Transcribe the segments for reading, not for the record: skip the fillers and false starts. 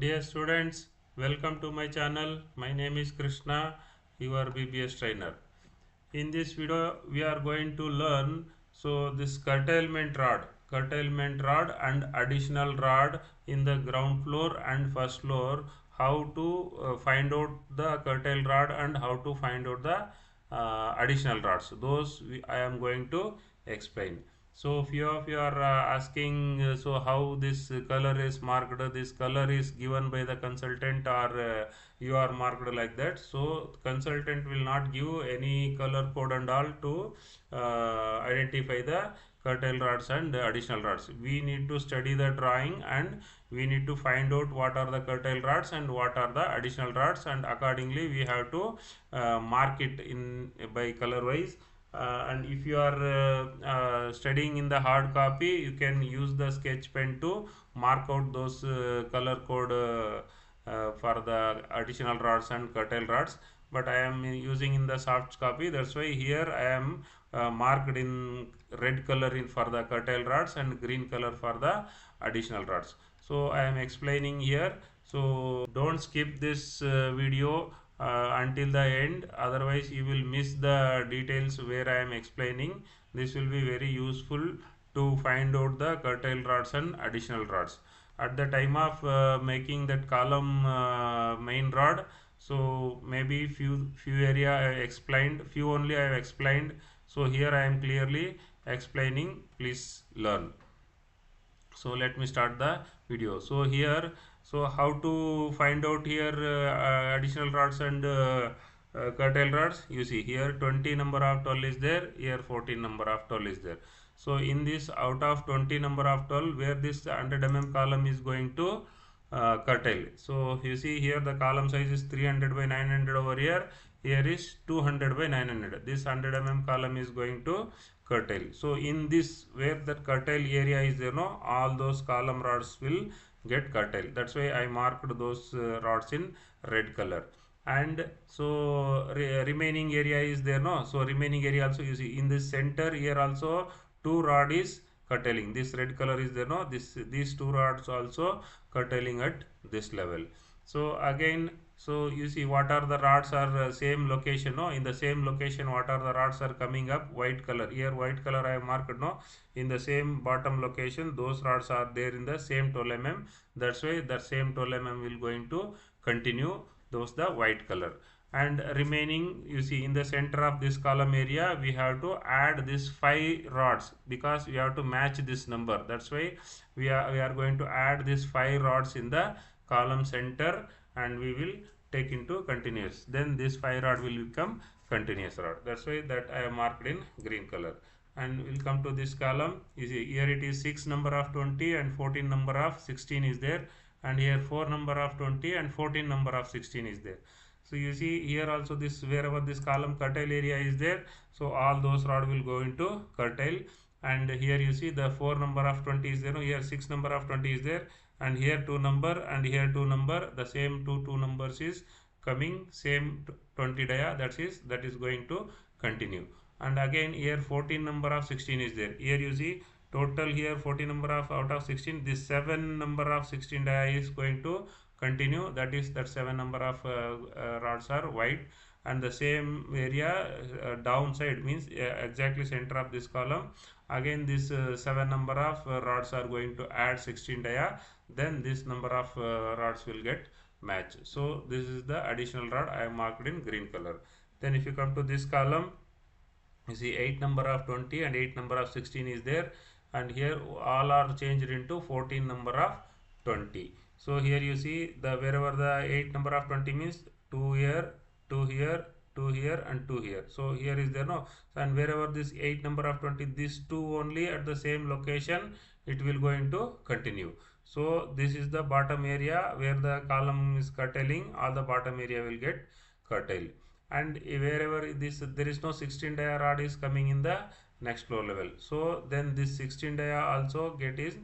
Dear students, welcome to my channel. My name is Krishna, your BBS trainer. In this video, we are going to learn this curtailment rod and additional rod in the ground floor and first floor. How to find out the curtail rod and how to find out the additional rods. I am going to explain. So few of you are asking, so how this color is marked? This color is given by the consultant, or you are marked like that. So consultant will not give any color code and all to identify the curtail rods and additional rods. We need to study the drawing and we need to find out what are the curtail rods and what are the additional rods, and accordingly we have to mark it in by color wise. And if you are studying in the hard copy, you can use the sketch pen to mark out those color code for the additional rods and curtail rods. But I am using in the soft copy, that's why here I am marked in red color for the curtail rods and green color for the additional rods. So I am explaining here, so don't skip this video until the end, otherwise you will miss the details where I am explaining. This will be very useful to find out the curtail rods and additional rods. At the time of making that column main rod, so maybe few area I explained, few only I have explained. So here I am clearly explaining, please learn. So let me start the video. So here, so how to find out here additional rods and curtail rods? You see here 20 number of 12 is there, here 14 number of 12 is there. So in this, out of 20 number of 12, where this 100 mm column is going to curtail. So you see here the column size is 300 by 900 over here. Here is 200 by 900. This 100 mm column is going to curtail. So in this, where that curtail area is there, no, all those column rods will get curtail. That's why I marked those rods in red color. And so remaining area is there, no. So remaining area also, you see in this center here also two rod is curtailing. This red color is there, no. These two rods also curtailing at this level. So again, so you see what are the rods are same location, no. In the same location, what are the rods are coming up white color. Here white color I have marked, no. In the same bottom location, those rods are there in the same 12 mm. That's why the same 12 mm will going to continue those the white color. And remaining, you see in the center of this column area, we have to add this 5 rods because we have to match this number. That's why we are going to add this 5 rods in the column center, and we will take into continuous. Then this 5 rod will become continuous rod. That's why that I have marked in green color. And we'll come to this column. You see here it is 6 number of 20 and 14 number of 16 is there, and here 4 number of 20 and 14 number of 16 is there. So you see here also this, wherever this column curtail area is there, so all those rod will go into curtail. And here you see the 4 number of 20 is there, here 6 number of 20 is there, and here 2 number and here 2 number, the same two numbers is coming, same 20 dia, that is going to continue. And again here 14 number of 16 is there. Here you see total here 14 number of out of 16, this 7 number of 16 dia is going to continue, that is that 7 number of rods are white. And the same area downside means exactly center of this column, again this 7 number of rods are going to add 16 dia, then this number of rods will get match. So this is the additional rod I have marked in green color. Then if you come to this column, you see 8 number of 20 and 8 number of 16 is there, and here all are changed into 14 number of 20. So here you see the wherever the 8 number of 20 means 2 here, 2 here, 2 here and 2 here. So here is there, no. And wherever this 8 number of 20, this 2 only at the same location, it will going to continue. So this is the bottom area where the column is curtailing, all the bottom area will get curtailed. And wherever this, there is no 16 dia rod is coming in the next floor level, so then this 16 dia also get is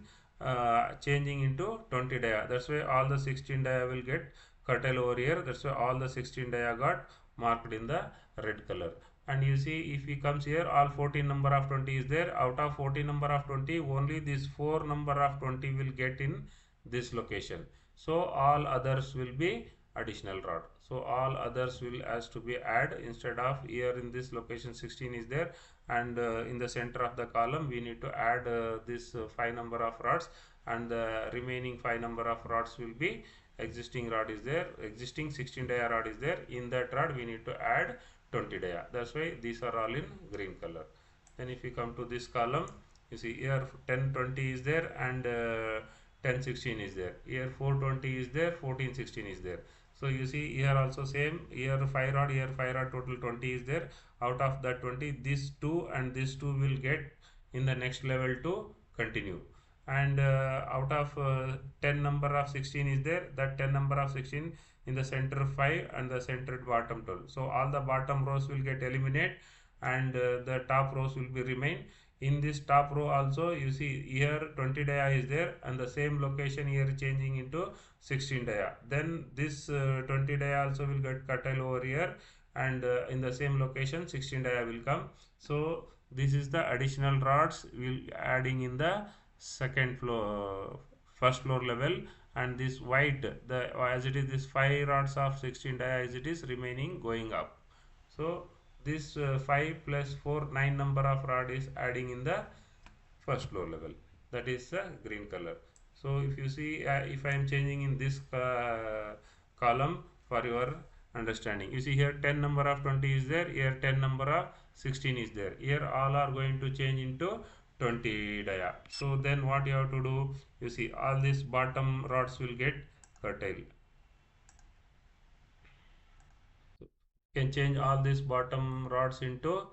changing into 20 dia. That's why all the 16 dia will get curtail over here. That's why all the 16 dia got marked in the red color. And you see if he comes here, all 14 number of 20 is there. Out of 14 number of 20, only this 4 number of 20 will get in this location. So all others will be additional rod. So all others will has to be add. Instead of here in this location 16 is there, and in the center of the column we need to add this 5 number of rods, and the remaining 5 number of rods will be existing rod is there, existing 16 dia rod is there. In that rod we need to add 20 dia. That's why these are all in green color. Then if you come to this column, you see here 1020 is there, and 1016 is there. Here 420 is there, 1416 is there. So you see here also same, here 5 rod, here 5 rod, total 20 is there. Out of that 20, this 2 and this 2 will get in the next level to continue. And out of 10 number of 16 is there, that 10 number of 16 in the center 5 and the center bottom 12. So all the bottom rows will get eliminated, and the top rows will be remain. In this top row also you see here 20 dia is there, and the same location here changing into 16 dia. Then this 20 dia also will get curtail over here, and in the same location 16 dia will come. So this is the additional rods will adding in the second floor, first floor level. And this white, the as it is this 5 rods of 16 dia as it is remaining going up. So this 5 plus 4, 9 number of rod is adding in the first floor level. That is the green color. So if you see, if I am changing in this column for your understanding, you see here 10 number of 20 is there, here 10 number of 16 is there. Here all are going to change into 20 dia. So then what you have to do, you see all these bottom rods will get curtailed. Can change all these bottom rods into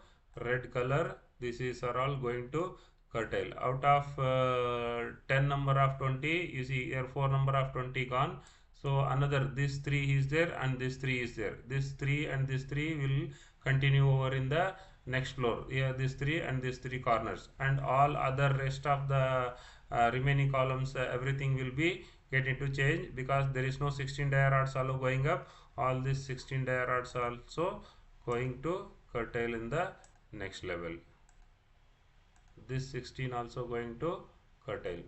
red color. This is are all going to curtail. Out of 10 number of 20, you see here 4 number of 20 gone. So another this 3 is there, and this 3 is there. This 3 and this 3 will continue over in the next floor. Here this 3 and this 3 corners, and all other rest of the remaining columns, everything will be getting to change, because there is no 16 dia rods also going up. All these 16 dia rods also going to curtail in the next level. This 16 also going to curtail.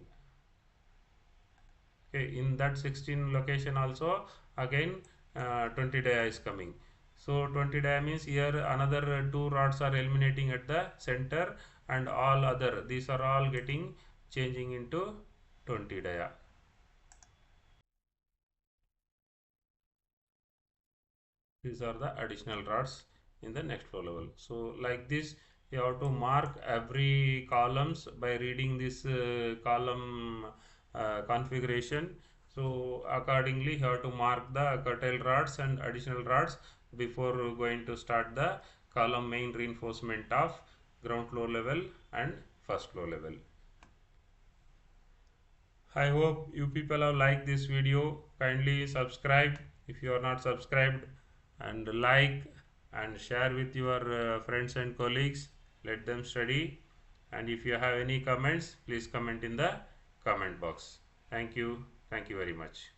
Okay, in that 16 location also again 20 dia is coming. So 20 dia means here another 2 rods are eliminating at the center, and all other these are all getting changing into 20 dia. These are the additional rods in the next floor level. So like this you have to mark every columns by reading this column configuration. So accordingly you have to mark the curtail rods and additional rods before going to start the column main reinforcement of ground floor level and first floor level. I hope you people have liked this video. Kindly subscribe if you are not subscribed, and like and share with your friends and colleagues. Let them study. And if you have any comments, please comment in the comment box. Thank you. Thank you very much.